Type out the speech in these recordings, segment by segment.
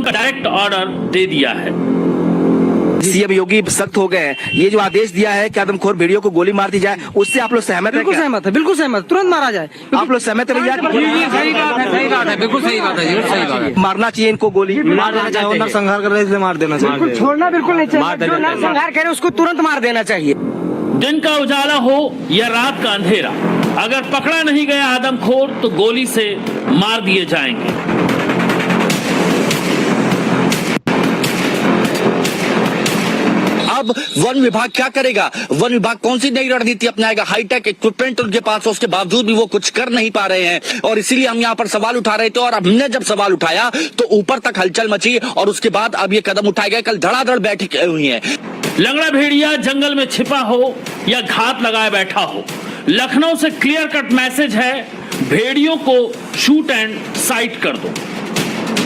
का direct order दे दिया है। सीएम योगी सख्त हो गए हैं। ये जो आदेश दिया है कि आदमखोर भेड़ियों को गोली मार दी जाए, उससे आप लोग सहमत हैं? बिल्कुल सहमत है, बिल्कुल सहमत, तुरंत मारा जाए। आप लोग सहमत हैं भैया? सही बात है, सही बात है, बिल्कुल सही बात है, सही बात है। मारना चाहिए इनको, गोली मार देना चाहिए, नरसंहार कर रहे थे, मार देना चाहिए, बिल्कुल छोड़ना बिल्कुल नहीं चाहिए। जो नरसंहार करे उसको तुरंत मार देना चाहिए। दिन का उजाला हो या रात का अंधेरा, अगर पकड़ा नहीं गया आदमखोर तो गोली से मार दिए जाएंगे। अब वन विभाग क्या करेगा? वन विभाग कौन सी नई रणनीति अपनाएगा? हाईटेक इक्विपमेंट उनके पास है, उसके बावजूद भी वो कुछ कर नहीं पा रहे हैं, और इसीलिए हम यहाँ पर सवाल उठा रहे थे। और हमने जब सवाल उठाया तो ऊपर तक हलचल मची, और उसके बाद अब ये कदम उठाए गए। कल धड़ाधड़ बैठकें हुई हैं। लंगड़ा भेड़िया जंगल में छिपा हो या घात लगाए बैठा हो, लखनऊ से क्लियर कट मैसेज है, भेड़ियों को शूट एंड साइट कर दो।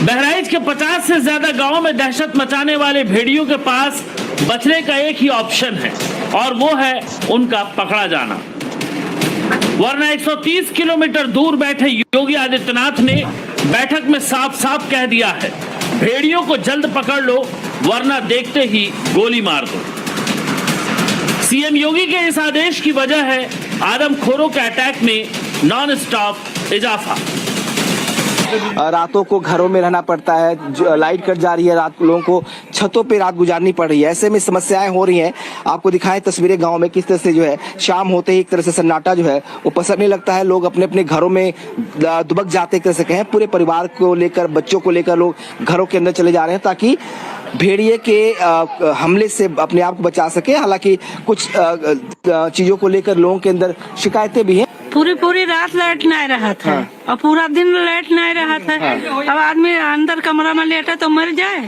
बहराइच के 50 से ज्यादा गांवों में दहशत मचाने वाले भेड़ियों के पास बचने का एक ही ऑप्शन है, और वो है उनका पकड़ा जाना। वरना 130 किलोमीटर दूर बैठे योगी आदित्यनाथ ने बैठक में साफ साफ कह दिया है, भेड़ियों को जल्द पकड़ लो वरना देखते ही गोली मार दो। सीएम योगी के इस आदेश की वजह है आदमखोरों के अटैक में नॉन स्टॉप इजाफा। रातों को घरों में रहना पड़ता है, लाइट कट जा रही है, रात लोगों को छतों पे रात गुजारनी पड़ रही है। ऐसे में समस्याएं हो रही हैं। आपको दिखाएं तस्वीरें गांव में किस तरह से जो है शाम होते ही एक तरह से सन्नाटा जो है वो पसंद नहीं लगता है। लोग अपने अपने घरों में दुबक जाते, एक तरह से कहें पूरे परिवार को लेकर, बच्चों को लेकर लोग घरों के अंदर चले जा रहे हैं ताकि भेड़िए के हमले से अपने आप को बचा सके। हालांकि कुछ चीजों को लेकर लोगों के अंदर शिकायतें भी हैं। पूरी रात लाइट नहीं रहा था, और पूरा दिन लाइट नहीं रहा था। अब आदमी अंदर कमरा में लेटा तो मर जाए।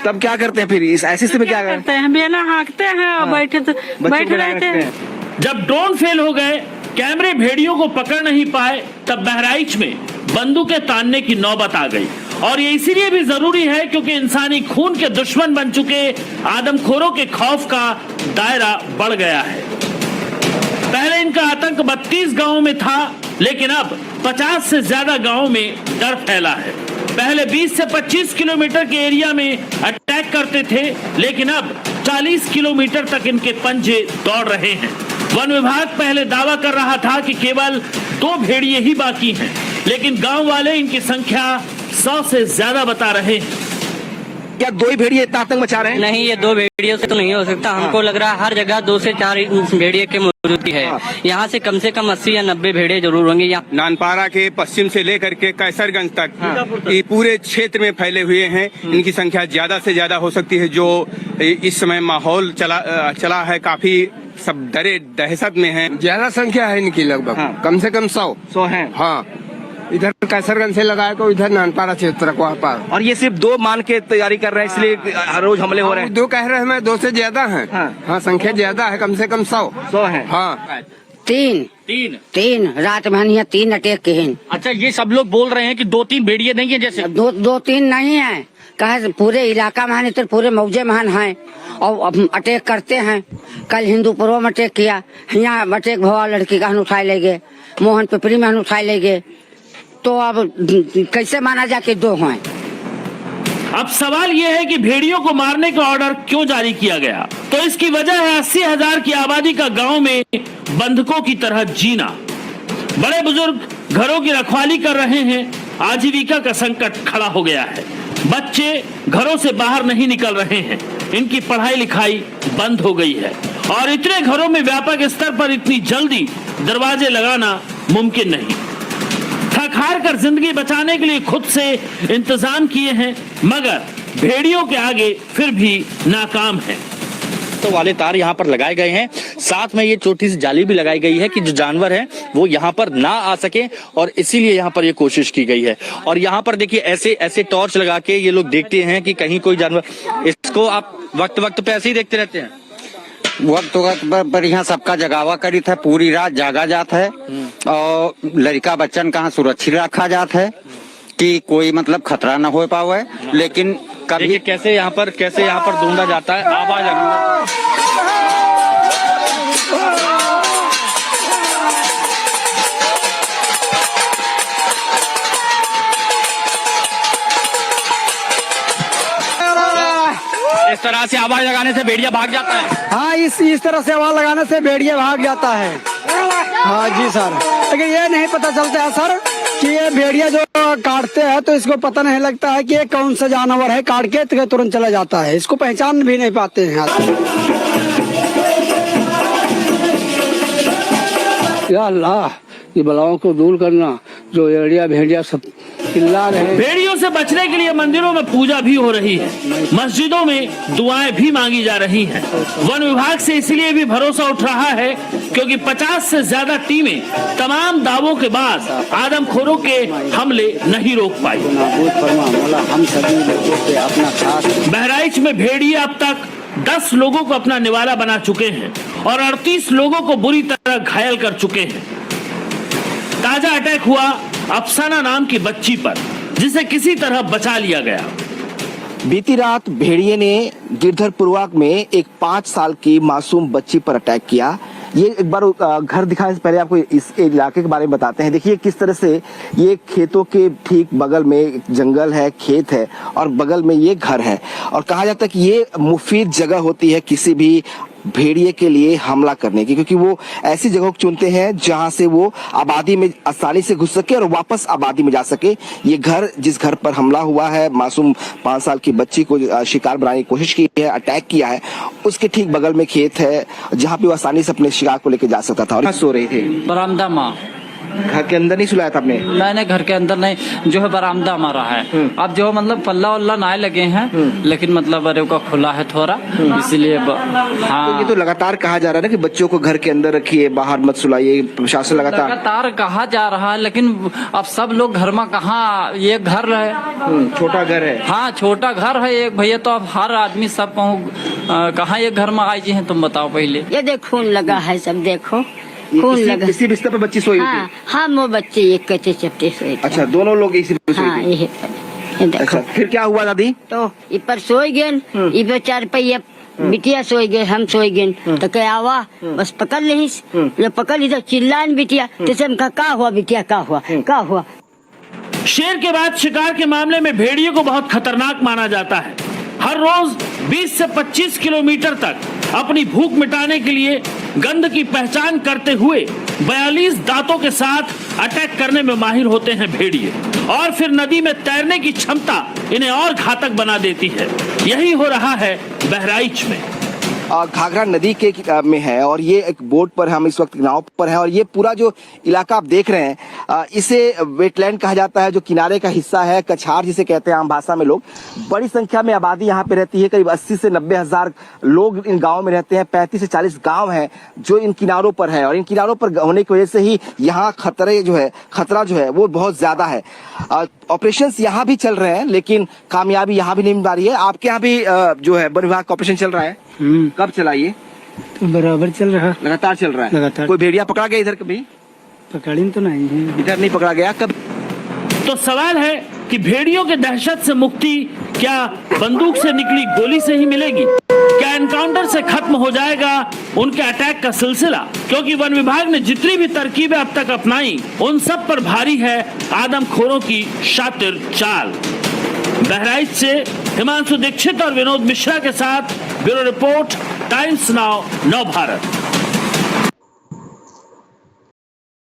तब क्या करते हैं फिर इस ऐसी स्थिति में? क्या करते हैं? बेना हाँकते हैं और बैठ रहते हैं। जब ड्रोन फेल हो गए, कैमरे भेड़ियों को पकड़ नहीं पाए, तब बहराइच में बंदूकें तानने की नौबत आ गई। और ये इसीलिए भी जरूरी है क्योंकि इंसानी खून के दुश्मन बन चुके आदमखोरों के खौफ का दायरा बढ़ गया है। पहले इनका आतंक 32 गांवों में था, लेकिन अब 50 से ज्यादा गांवों में डर फैला है। पहले 20 से 25 किलोमीटर के एरिया में अटैक करते थे, लेकिन अब 40 किलोमीटर तक इनके पंजे दौड़ रहे हैं। वन विभाग पहले दावा कर रहा था कि केवल 2 भेड़िए ही बाकी हैं, लेकिन गांव वाले इनकी संख्या 100 से ज्यादा बता रहे हैं। क्या 2 ही भेड़िए इतना आतंक मचा रहे हैं? नहीं, ये 2 भेड़ियों से तो नहीं हो सकता। हमको लग रहा है हर जगह 2 से 4 भेड़िए की मौजूदगी है। यहाँ से कम 80 या 90 भेड़िए जरूर होंगे। यहाँ नानपारा के पश्चिम से लेकर के कैसरगंज तक ये पूरे क्षेत्र में फैले हुए हैं। इनकी संख्या ज्यादा से ज्यादा हो सकती है। जो इस समय माहौल चला है, काफी सब डरे दहशत में हैं। ज्यादा संख्या है इनकी, लगभग कम से कम 100 है। हाँ, इधर कैसरगंज से लगाए तो इधर नानपारा क्षेत्र को पार। और ये सिर्फ 2 मान के तैयारी कर रहे हैं, इसलिए हर रोज हमले हो रहे हैं। 2 कह रहे हैं, 2 से ज्यादा हैं। हाँ, संख्या ज्यादा है, कम से कम 100 है। हाँ, तीन रात में यहाँ 3 अटैक के हैं। अच्छा, ये सब लोग बोल रहे हैं कि 2-3 भेड़िए नहीं है, जैसे 2-3 नहीं है, कहे पूरे इलाका में तो पूरे मौजे महान हैं और अटैक करते हैं। कल हिंदूपुरों में अटैक किया, यहाँ अटैक भवा लड़की का उठाए ले गए, मोहन पिपरी में उठाए ले गए। तो अब कैसे माना जाए कि 2 हैं? अब सवाल यह है कि भेड़ियों को मारने का ऑर्डर क्यों जारी किया गया? तो इसकी वजह है 80,000 की आबादी का गांव में बंधकों की तरह जीना। बड़े बुजुर्ग घरों की रखवाली कर रहे हैं, आजीविका का संकट खड़ा हो गया है। बच्चे घरों से बाहर नहीं निकल रहे हैं, इनकी पढ़ाई लिखाई बंद हो गई है, और इतने घरों में व्यापक स्तर पर इतनी जल्दी दरवाजे लगाना मुमकिन नहीं। थक हार कर जिंदगी बचाने के लिए खुद से इंतजाम किए हैं, मगर भेड़ियों के आगे फिर भी नाकाम है। तो वाले तार यहाँ पर लगाए गए हैं, साथ में ये छोटी सी जाली भी लगाई गई है कि जो जानवर हैं वो यहाँ पर ना आ सके, और इसीलिए यहाँ पर ये कोशिश की गई है। और यहाँ पर देखिए ऐसे टॉर्च लगा के ये लोग देखते हैं कि कहीं कोई जानवर, इसको आप वक्त पे ऐसे ही देखते रहते हैं? वक्त पर यहाँ सबका जगावा करी था, पूरी रात जागा जात है, और लड़का बच्चन कहाँ सुरक्षित रखा जात है कि कोई मतलब खतरा न हो पावे। लेकिन कभी कैसे यहाँ पर ढूंढा जाता है, आवाज इस तरह से आवाज लगाने से भेड़िया भाग जाता है। हाँ, इस तरह से आवाज लगाने से भेड़िया भाग जाता है। हाँ जी सर, लेकिन ये नहीं पता चलता है सर कि ये भेड़िया जो काटते हैं तो इसको पता नहीं लगता है कि ये कौन सा जानवर है, काट के तुरंत चला जाता है, इसको पहचान भी नहीं पाते हैं। या अल्लाह, ये बलाओं को दूर करना, जो एड़िया भेड़िया सब चिल्ला रहे हैं। भेड़ियों से बचने के लिए मंदिरों में पूजा भी हो रही है, मस्जिदों में दुआएं भी मांगी जा रही हैं। वन विभाग से इसलिए भी भरोसा उठ रहा है क्योंकि 50 से ज्यादा टीमें तमाम दावों के बाद आदमखोरों के हमले नहीं रोक पाई। हम सभी लोगों से अपना साथ। बहराइच में भेड़िए अब तक 10 लोगों को अपना निवाला बना चुके हैं और 38 लोगों को बुरी तरह घायल कर चुके हैं। ताजा अटैक हुआ अफसाना नाम की बच्ची पर, जिसे किसी तरह बचा लिया गया। बीती रात भेड़िए ने गिरधरपुरवा में एक 5 साल की मासूम बच्ची पर अटैक किया। ये एक बार घर दिखाने से पहले आपको इस इलाके के बारे में बताते हैं। देखिए किस तरह से ये खेतों के ठीक बगल में एक जंगल है, खेत है और बगल में ये घर है और कहा जाता है कि ये मुफीद जगह होती है किसी भी भेड़िए के लिए हमला करने की, क्योंकि वो ऐसी जगह को चुनते हैं जहां से वो आबादी में आसानी से घुस सके और वापस आबादी में जा सके। ये घर, जिस घर पर हमला हुआ है, मासूम 5 साल की बच्ची को शिकार बनाने की कोशिश की है, अटैक किया है, उसके ठीक बगल में खेत है जहां पे वो आसानी से अपने शिकार को लेकर जा सकता था। और सो रही थी बरामदा माँ, घर के अंदर नहीं सुलाया था आपने? मैंने घर के अंदर नहीं, जो है बरामदा हमारा है। अब जो मतलब पल्ला वल्ला नाए लगे हैं, लेकिन मतलब अरे का खुला है थोड़ा, इसीलिए हाँ। तो ये तो लगातार कहा जा रहा है ना कि बच्चों को घर के अंदर रखिए, बाहर मत सुलाइए, प्रशासन लगातार कहा जा रहा है, लेकिन अब सब लोग घर में कहाँ, ये घर है, छोटा घर है। हाँ छोटा घर है एक भैया, तो अब हर आदमी सब कहाँ ये घर में आई जी हैं, तुम बताओ पहले। ये देख खून लगा है, सब देखो खून लगा। इसी बिस्तर पर बच्ची सोई हाँ, थी? हाँ, वो बच्चे एक कच्चे चपटे सोए थे। अच्छा, दोनों लोग इसी पे सोए हाँ, थे? ये देखो। अच्छा, फिर क्या हुआ दादी? तो इपर सोई गए, इपर 4 पहिया बिटिया सोई गए, हम सोई गए, तो क्या हुआ, बस पकड़ ली, जो पकड़ ली तो चिल्लान बिटिया, तो का हुआ बिटिया, का हुआ। शेर के बाद शिकार के मामले में भेड़िए को बहुत खतरनाक माना जाता है। हर रोज 20 से 25 किलोमीटर तक अपनी भूख मिटाने के लिए गंध की पहचान करते हुए 42 दांतों के साथ अटैक करने में माहिर होते हैं भेड़िए, और फिर नदी में तैरने की क्षमता इन्हें और घातक बना देती है। यही हो रहा है बहराइच में। घाघरा नदी के में है और ये एक बोट पर हम इस वक्त नाव पर हैं और ये पूरा जो इलाका आप देख रहे हैं इसे वेटलैंड कहा जाता है, जो किनारे का हिस्सा है, कछार जिसे कहते हैं आम भाषा में लोग। बड़ी संख्या में आबादी यहाँ पे रहती है, करीब 80 से 90 हजार लोग इन गाँव में रहते हैं। 35 से 40 गाँव हैं जो इन किनारों पर है और इन किनारों पर होने की वजह से ही यहाँ खतरा जो है वो बहुत ज्यादा है। ऑपरेशंस यहाँ भी चल रहे हैं लेकिन कामयाबी यहाँ भी नहीं मिल पा रही है। आपके यहाँ भी जो है वन विभाग का ऑपरेशन चल रहा है? कब चला ये? तो बराबर चल रहा, लगातार चल रहा है। लगातार। कोई भेड़िया पकड़ा गया इधर कभी? पकड़ी तो नहीं है, इधर नहीं पकड़ा गया कब? तो सवाल है कि भेड़ियों के दहशत से मुक्ति क्या बंदूक से निकली गोली से ही मिलेगी? क्या एनकाउंटर से खत्म हो जाएगा उनके अटैक का सिलसिला? क्योंकि वन विभाग ने जितनी भी तरकीबें अब तक अपनाई उन सब पर भारी है आदमखोरों की शातिर चाल। बहराइच से हिमांशु दीक्षित और विनोद मिश्रा के साथ ब्यूरो रिपोर्ट, टाइम्स नाउ, नव भारत।